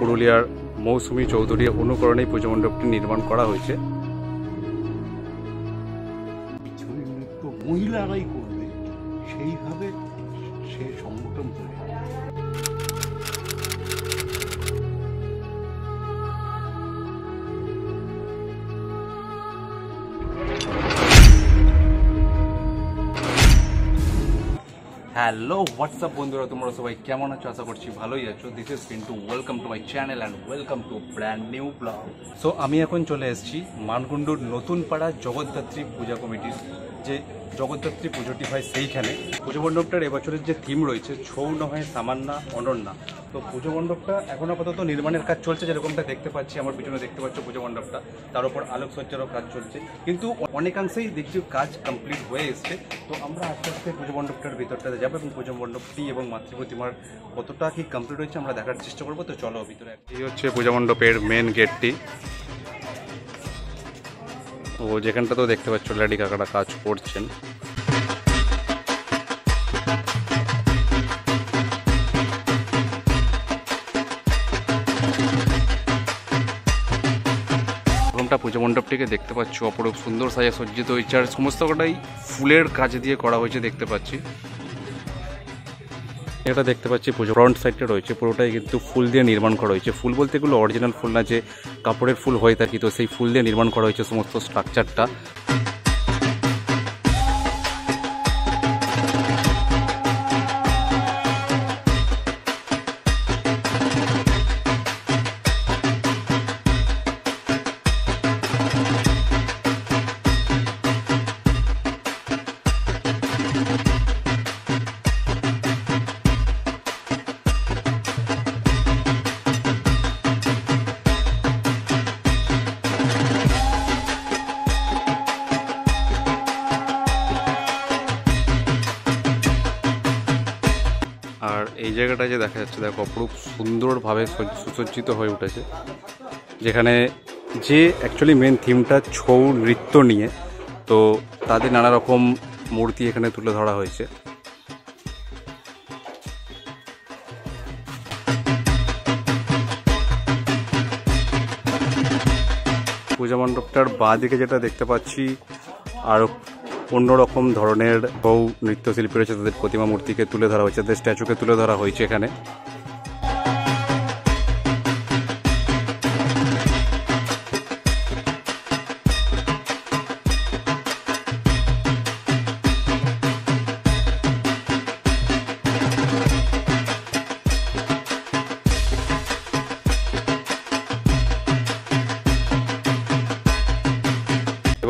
পুরুলিয়ার মৌসুমী চৌধুরী অনুকরণে পুজো মণ্ডপটি নির্মাণ করা হয়েছে। মহিলারাই করবে সেইভাবে সে সংগঠন তৈরি। হ্যালো হোয়াটসঅ্যাপ বন্ধুরা, তোমরা সবাই কেমন আছো? আশা করছি ভালোই আছো। This is Pintu, welcome to my channel and welcome to brand new blog. So আমি এখন চলে এসেছি মানকুণ্ডুর নতুন পাড়া জগদ্ধাত্রী পূজা কমিটির যে জগদ্ধাত্রী পুজোটি হয় সেইখানে। পুজো মণ্ডপটার এবছরের যে থিম রয়েছে ছৌ নয় সামান্না অনন্যা। তো পুজো মণ্ডপটা এখন আপাতত নির্মাণের কাজ চলছে, যেরকমটা দেখতে পাচ্ছি আমার পিছনে দেখতে পাচ্ছ পুজো মণ্ডপটা, তার উপর আলোকসজ্জারও কাজ চলছে, কিন্তু অনেকাংশেই দেখছি কাজ কমপ্লিট হয়ে এসছে। তো আমরা আস্তে আস্তে পুজো মণ্ডপটার ভিতরটাতে যাবো এবং পুজো মণ্ডপটি এবং মাতৃপ্রতিমার কতটা কি কমপ্লিট হয়েছে আমরা দেখার চেষ্টা করবো। তো চলো ভিতরে। এই হচ্ছে পুজো মণ্ডপের মেন গেটটি, ও যেখানটা তো দেখতে পাচ্ছ লেডি কাকারা কাজ করছেন। পুজো মণ্ডপটিকে দেখতে পাচ্ছ অপরূপ সুন্দর সাজে সজ্জিত হয়েছে, আর সমস্ত কটাই ফুলের কাজ দিয়ে করা হয়েছে দেখতে পাচ্ছি। এটা দেখতে পাচ্ছি পুজো ফ্রন্ট সাইডটা রয়েছে পুরোটাই কিন্তু ফুল দিয়ে নির্মাণ করা হয়েছে। ফুল বলতে এগুলো অরিজিনাল ফুল না, যে কাপড়ের ফুল হয়ে থাকে, তো সেই ফুল দিয়ে নির্মাণ করা হয়েছে সমস্ত স্ট্রাকচারটা। আর এই জায়গাটা যে দেখা যাচ্ছে দেখো অপরূপ সুন্দরভাবে সুসজ্জিত হয়ে উঠেছে, যেখানে যে অ্যাকচুয়ালি মেন থিমটা ছৌ নৃত্য নিয়ে, তো তাদের নানা রকম মূর্তি এখানে তুলে ধরা হয়েছে। পূজা মণ্ডপটার বাঁ দিকে যেটা দেখতে পাচ্ছি আর অন্যরকম ধরনের বহু নৃত্যশিল্পী রয়েছে, তাদের প্রতিমা মূর্তিকে তুলে ধরা হয়েছে, তাদের স্ট্যাচুকে তুলে ধরা হয়েছে এখানে।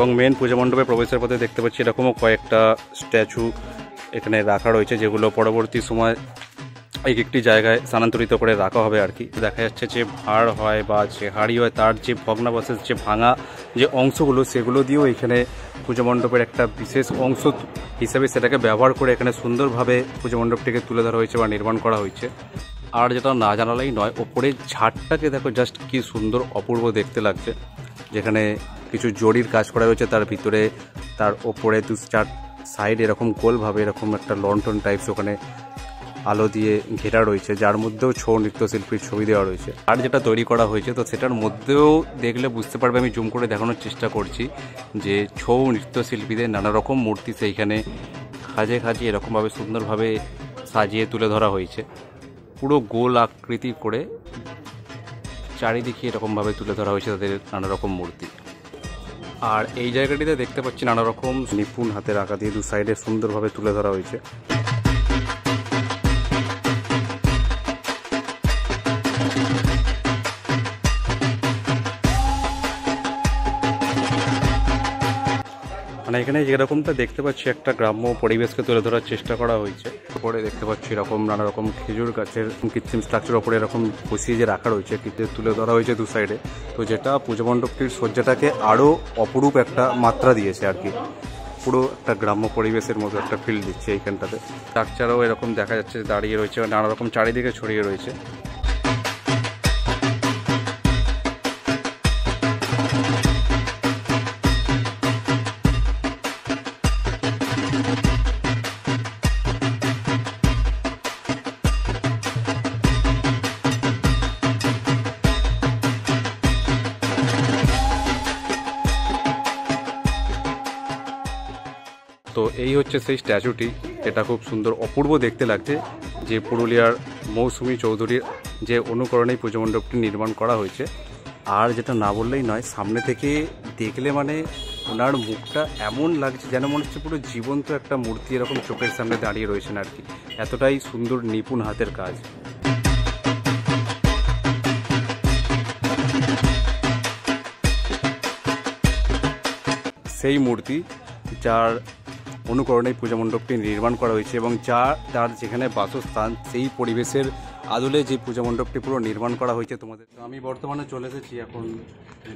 এবং মেন পূজা মণ্ডপে প্রবেশের পথে দেখতে পাচ্ছি এরকমও কয়েকটা স্ট্যাচু এখানে রাখা রয়েছে, যেগুলো পরবর্তী সময় এক একটি জায়গায় স্থানান্তরিত করে রাখা হবে আর কি। দেখা যাচ্ছে যে ভাঁড় হয় বা যে হাড়ি হয়, তার যে ভগ্নাবশেষ যে ভাঙা যে অংশগুলো, সেগুলো দিয়েও এখানে পুজো মণ্ডপের একটা বিশেষ অংশ হিসেবে সেটাকে ব্যবহার করে এখানে সুন্দরভাবে পুজো মণ্ডপটিকে তুলে ধরা হয়েছে বা নির্মাণ করা হয়েছে। আর যেটা না জানালেই নয়, ওপরের ঝাড়টাকে দেখো জাস্ট কি সুন্দর অপূর্ব দেখতে লাগছে, যেখানে কিছু জরির কাজ করা রয়েছে, তার ভিতরে তার ওপরে দু চার সাইড এরকম গোলভাবে এরকম একটা লন্ঠন টাইপস ওখানে আলো দিয়ে ঘেরা রয়েছে, যার মধ্যেও ছৌ নৃত্যশিল্পীর ছবি দেওয়া রয়েছে। আর যেটা তৈরি করা হয়েছে, তো সেটার মধ্যেও দেখলে বুঝতে পারবে, আমি জুম করে দেখানোর চেষ্টা করছি, যে ছৌ নৃত্যশিল্পীদের নানা রকম মূর্তি সেইখানে খাজে খাজে এরকমভাবে সুন্দরভাবে সাজিয়ে তুলে ধরা হয়েছে, পুরো গোল আকৃতি করে চারিদিকে এরকমভাবে তুলে ধরা হয়েছে তাদের নানা রকম মূর্তি। আর এই জায়গাটিতে দেখতে পাচ্ছি নানা রকম নিপুণ হাতের আঁকা দিয়ে দু সাইডে সুন্দরভাবে তুলে ধরা হয়েছে। মানে এখানে যেরকমটা দেখতে পাচ্ছি একটা গ্রাম্য পরিবেশকে তুলে ধরার চেষ্টা করা হয়েছে। উপরে দেখতে পাচ্ছি এরকম নানা রকম খেজুর গাছের কৃত্রিম স্ট্রাকচার ওপরে এরকম বসিয়ে যে রাখা রয়েছে, তুলে ধরা হয়েছে দু সাইডে, তো যেটা পুজো মণ্ডপটির সজ্জাটাকে আরও অপরূপ একটা মাত্রা দিয়েছে আর কি। পুরো একটা গ্রাম্য পরিবেশের মতো একটা ফিল দিচ্ছে এইখানটাতে। স্ট্রাকচারও এরকম দেখা যাচ্ছে দাঁড়িয়ে রয়েছে, নানা রকম চারিদিকে ছড়িয়ে রয়েছে। তো এই হচ্ছে সেই স্ট্যাচুটি, এটা খুব সুন্দর অপূর্ব দেখতে লাগছে, যে পুরুলিয়ার মৌসুমী চৌধুরীর যে অনুকরণেই পুজো মণ্ডপটি নির্মাণ করা হয়েছে। আর যেটা না বললেই নয়, সামনে থেকে দেখলে মানে ওনার মুখটা এমন লাগছে যেন মনে হচ্ছে পুরো জীবন্ত একটা মূর্তি এরকম চোখের সামনে দাঁড়িয়ে রয়েছেন আর কি, এতটাই সুন্দর নিপুণ হাতের কাজ। সেই মূর্তি যার অনুকরণে পূজা মণ্ডপটি নির্মাণ করা হয়েছে এবং তার যেখানে বাসস্থান সেই পরিবেশের আদলে যে পূজা মণ্ডপটি পুরো নির্মাণ করা হয়েছে তোমাদের। তো আমি বর্তমানে চলে এসেছি এখন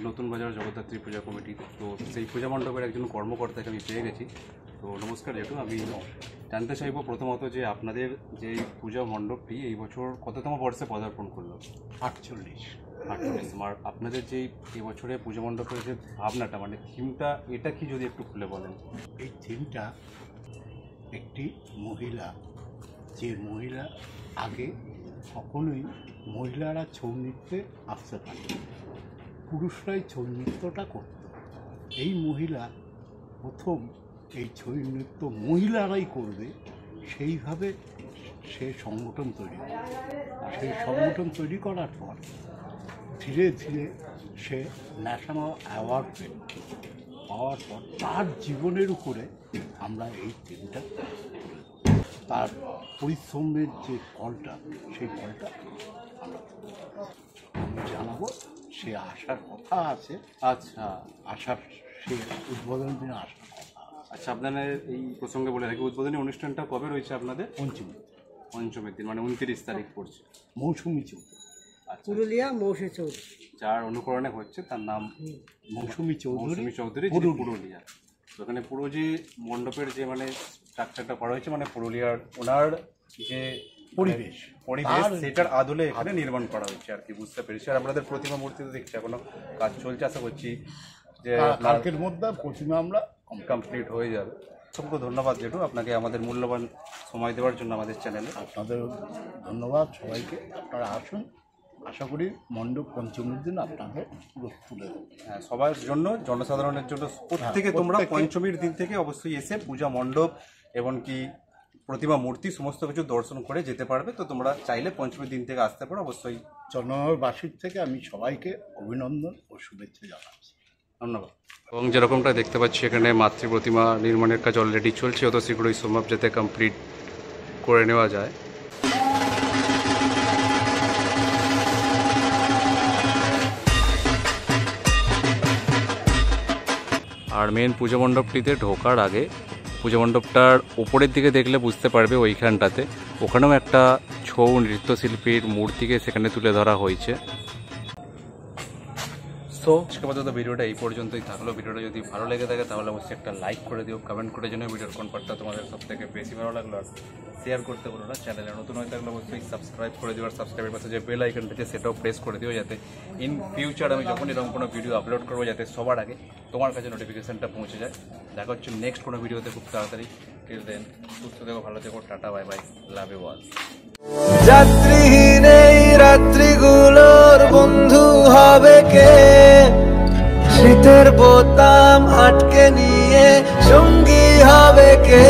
নতুন বাজার জগদ্ধাত্রী পূজা কমিটি। তো সেই পূজা মণ্ডপের একজন কর্মকর্তাকে আমি পেয়ে গেছি। তো নমস্কার জেঠু, আমি জানতে চাইবো প্রথমত যে আপনাদের যে পূজা মণ্ডপটি এই বছর কততম বর্ষে পদার্পণ করলো? 48। আর আপনাদের যে এবছরে পূজা মণ্ডপের যে ভাবনাটা মানে থিমটা, এটা কি যদি একটু খুলে বলেন? এই থিমটা একটি মহিলা, যে মহিলা আগে কখনোই মহিলারা ছৌ নৃত্যে আসতে পারে, পুরুষরাই ছৌ নৃত্যটা করত। এই মহিলা প্রথম এই ছৌ নৃত্য মহিলারাই করবে সেইভাবে সে সংগঠন তৈরি করে। সেই সংগঠন তৈরি করার পর ধীরে ধীরে সে ন্যাশনাল অ্যাওয়ার্ড পাওয়ার পর তার জীবনের উপরে আমরা এই থিমটা, তার পরিশ্রমের যে ফলটা, সেই ফলটা আমরা জানাবো। সে আসার কথা আছে। আচ্ছা, সে উদ্বোধনের দিনে আসার কথা। আচ্ছা, আপনাদের এই প্রসঙ্গে বলে রাখি, উদ্বোধনী অনুষ্ঠানটা কবে রয়েছে আপনাদের? পঞ্চমীর দিন, মানে 29 তারিখ পড়ছে। মৌসুমী চৌধুরী, পুরুলিয়া মৌসুমী চৌধুরী, যার অনুকরণে হচ্ছে, তার নাম মৌসুমী চৌধুরী, পুরুলিয়া। ওখানে পুরো যে মণ্ডপের যে মানে স্ট্রাকচারটা করা হয়েছে, মানে পুরুলিয়ার ওনার যে পরিবেশ সেটার আদলে এখানে নির্মাণ করা হয়েছে আর কি, বুঝতে পেরেছি। আর আপনাদের প্রতিমা মূর্তি তো দেখছি এখনো কাজ চলছে, আশা করছি যে কালকের মধ্যে প্রতিমা আমরা কমপ্লিট হয়ে যাবে। অসংখ্য ধন্যবাদ জেঠু আপনাকে আমাদের মূল্যবান সময় দেওয়ার জন্য আমাদের চ্যানেলে। আপনাদের ধন্যবাদ সবাইকে। আপনারা আসুন, আশা করি মণ্ডপ পঞ্চমীর দিন আপনাদের পুরো তুলে দেবো। হ্যাঁ, সবার জন্য, জনসাধারণের জন্য প্রত্যেকে তোমরা পঞ্চমীর দিন থেকে অবশ্যই এসে পূজা মণ্ডপ এমনকি প্রতিমা মূর্তি সমস্ত কিছু দর্শন করে যেতে পারবে। তো তোমরা চাইলে পঞ্চমীর দিন থেকে আসতে পারো অবশ্যই। জনবাসীর থেকে আমি সবাইকে অভিনন্দন ও শুভেচ্ছা জানাচ্ছি। ধন্যবাদ। এবং যেরকমটা দেখতে পাচ্ছি এখানে মাতৃ প্রতিমা নির্মাণের কাজ অলরেডি চলছে, অত শীঘ্রই সম্ভব যাতে কমপ্লিট করে নেওয়া যায়। আর মেন পুজো মণ্ডপটিতে ঢোকার আগে পুজো মণ্ডপটার ওপরের দিকে দেখলে বুঝতে পারবে ওইখানটাতে, ওখানেও একটা ছৌ নৃত্যশিল্পীর মূর্তিকে সেখানে তুলে ধরা হয়েছে। সো আজকে পর্যন্ত ভিডিওটা এই পর্যন্তই থাকলো। ভিডিওটা যদি ভালো লেগে থাকে তাহলে অবশ্যই একটা লাইক করে দিও, কমেন্ট করে জানিও ভিডিওর কোন পার্টটা তোমাদের সব থেকে বেশি ভালো লাগলো। আর শেয়ার করতে বলো না। চ্যানেলে নতুন হয়ে থাকলে অবশ্যই সাবস্ক্রাইব করে দিও, আর সাবস্ক্রাইবের পাশে যে বেল আইকনটা আছে সেটাও প্রেস করে দিও, যাতে ইন ফিউচার আমি যখন এরকম কোনো ভিডিও আপলোড করবো যাতে সবার আগে তোমার কাছে নোটিফিকেশনটা পৌঁছে যায়। দেখা হচ্ছে নেক্সট কোনো ভিডিওতে খুব তাড়াতাড়ি। টিল দেন সুস্থ থেকো, ভালো থেকো, tata, bye bye, love you all. যাত্রীহীন এই রাত্রিগুলোর বন্ধু হবে কে? শীতের বোতাম আটকে নিয়ে সঙ্গী হবে কে?